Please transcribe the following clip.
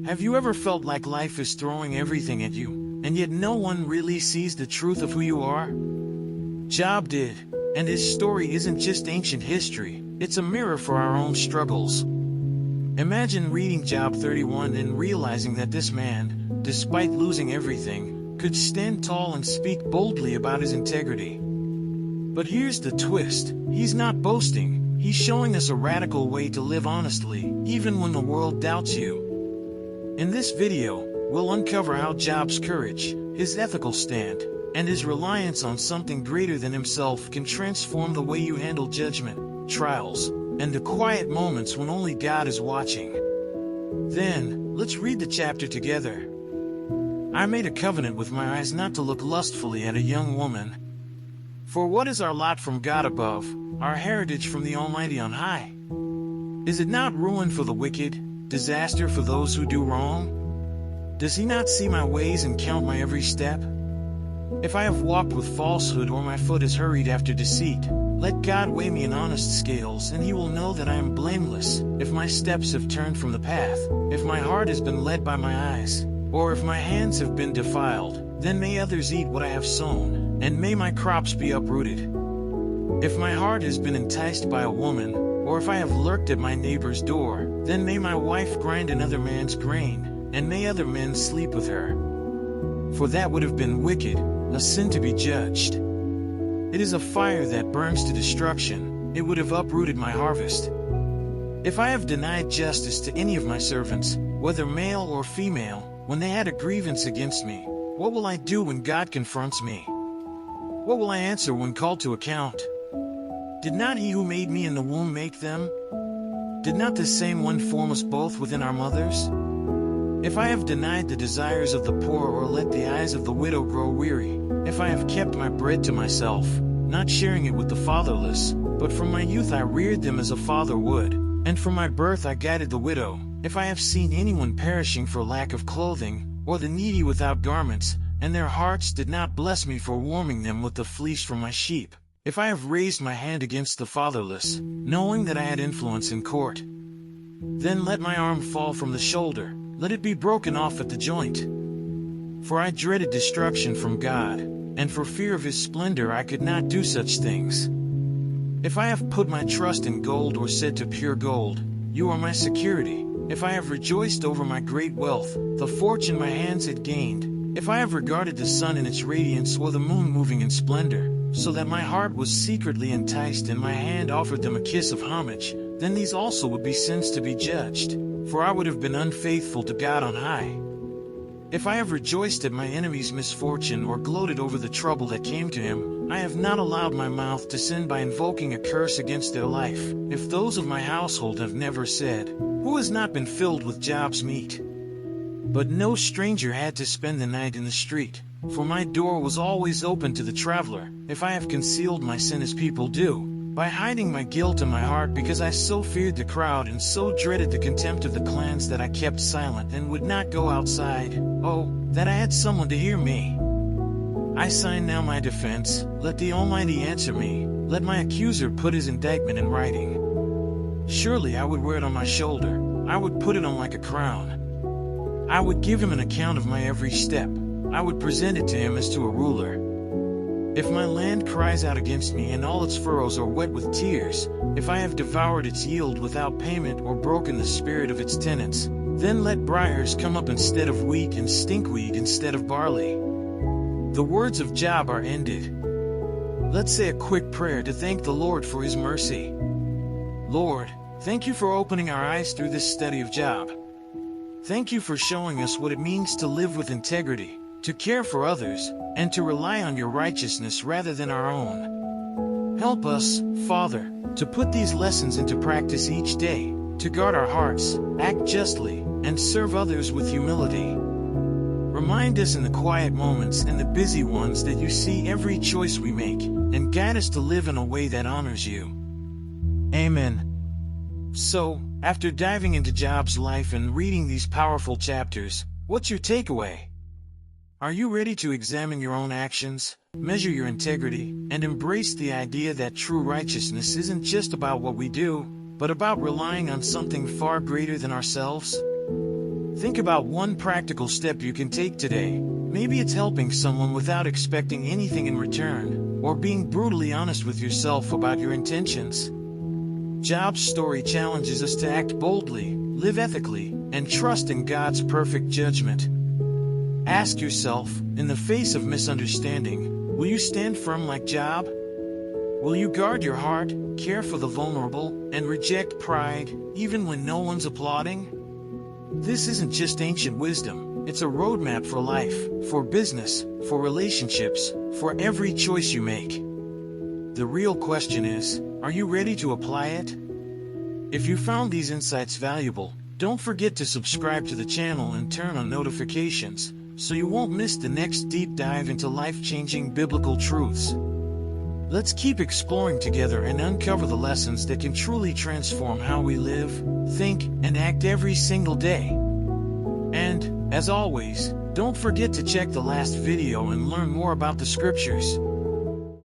Have you ever felt like life is throwing everything at you, and yet no one really sees the truth of who you are? Job did, and his story isn't just ancient history, it's a mirror for our own struggles. Imagine reading Job 31 and realizing that this man, despite losing everything, could stand tall and speak boldly about his integrity. But here's the twist, he's not boasting, he's showing us a radical way to live honestly, even when the world doubts you. In this video, we'll uncover how Job's courage, his ethical stand, and his reliance on something greater than himself can transform the way you handle judgment, trials, and the quiet moments when only God is watching. Then, let's read the chapter together. I made a covenant with my eyes not to look lustfully at a young woman. For what is our lot from God above, our heritage from the Almighty on high? Is it not ruin for the wicked, disaster for those who do wrong? Does he not see my ways and count my every step? If I have walked with falsehood or my foot has hurried after deceit, let God weigh me in honest scales, and he will know that I am blameless. If my steps have turned from the path, if my heart has been led by my eyes, or if my hands have been defiled, then may others eat what I have sown, and may my crops be uprooted. If my heart has been enticed by a woman, or if I have lurked at my neighbor's door, then may my wife grind another man's grain, and may other men sleep with her. For that would have been wicked, a sin to be judged. It is a fire that burns to destruction, it would have uprooted my harvest. If I have denied justice to any of my servants, whether male or female, when they had a grievance against me, what will I do when God confronts me? What will I answer when called to account? Did not he who made me in the womb make them? Did not the same one form us both within our mothers? If I have denied the desires of the poor or let the eyes of the widow grow weary, if I have kept my bread to myself, not sharing it with the fatherless, but from my youth I reared them as a father would, and from my birth I guided the widow, if I have seen anyone perishing for lack of clothing, or the needy without garments, and their hearts did not bless me for warming them with the fleece from my sheep, if I have raised my hand against the fatherless, knowing that I had influence in court, then let my arm fall from the shoulder, let it be broken off at the joint. For I dreaded destruction from God, and for fear of his splendor I could not do such things. If I have put my trust in gold or said to pure gold, you are my security, if I have rejoiced over my great wealth, the fortune my hands had gained, if I have regarded the sun in its radiance or the moon moving in splendor, so that my heart was secretly enticed and my hand offered them a kiss of homage, then these also would be sins to be judged, for I would have been unfaithful to God on high. If I have rejoiced at my enemy's misfortune or gloated over the trouble that came to him, I have not allowed my mouth to sin by invoking a curse against their life. If those of my household have never said, who has not been filled with Job's meat? But no stranger had to spend the night in the street, for my door was always open to the traveler. If I have concealed my sin as people do, by hiding my guilt in my heart because I so feared the crowd and so dreaded the contempt of the clans that I kept silent and would not go outside, oh, that I had someone to hear me. I sign now my defense, let the Almighty answer me, let my accuser put his indictment in writing. Surely I would wear it on my shoulder, I would put it on like a crown. I would give him an account of my every step, I would present it to him as to a ruler. If my land cries out against me and all its furrows are wet with tears, if I have devoured its yield without payment or broken the spirit of its tenants, then let briars come up instead of wheat and stinkweed instead of barley. The words of Job are ended. Let's say a quick prayer to thank the Lord for his mercy. Lord, thank you for opening our eyes through this study of Job. Thank you for showing us what it means to live with integrity, to care for others, and to rely on your righteousness rather than our own. Help us, Father, to put these lessons into practice each day, to guard our hearts, act justly, and serve others with humility. Remind us in the quiet moments and the busy ones that you see every choice we make, and guide us to live in a way that honors you. Amen. So, after diving into Job's life and reading these powerful chapters, what's your takeaway? Are you ready to examine your own actions, measure your integrity, and embrace the idea that true righteousness isn't just about what we do, but about relying on something far greater than ourselves? Think about one practical step you can take today. Maybe it's helping someone without expecting anything in return, or being brutally honest with yourself about your intentions. Job's story challenges us to act boldly, live ethically, and trust in God's perfect judgment. Ask yourself, in the face of misunderstanding, will you stand firm like Job? Will you guard your heart, care for the vulnerable, and reject pride, even when no one's applauding? This isn't just ancient wisdom, it's a roadmap for life, for business, for relationships, for every choice you make. The real question is, are you ready to apply it? If you found these insights valuable, don't forget to subscribe to the channel and turn on notifications, so you won't miss the next deep dive into life-changing biblical truths. Let's keep exploring together and uncover the lessons that can truly transform how we live, think, and act every single day. And, as always, don't forget to check the last video and learn more about the scriptures.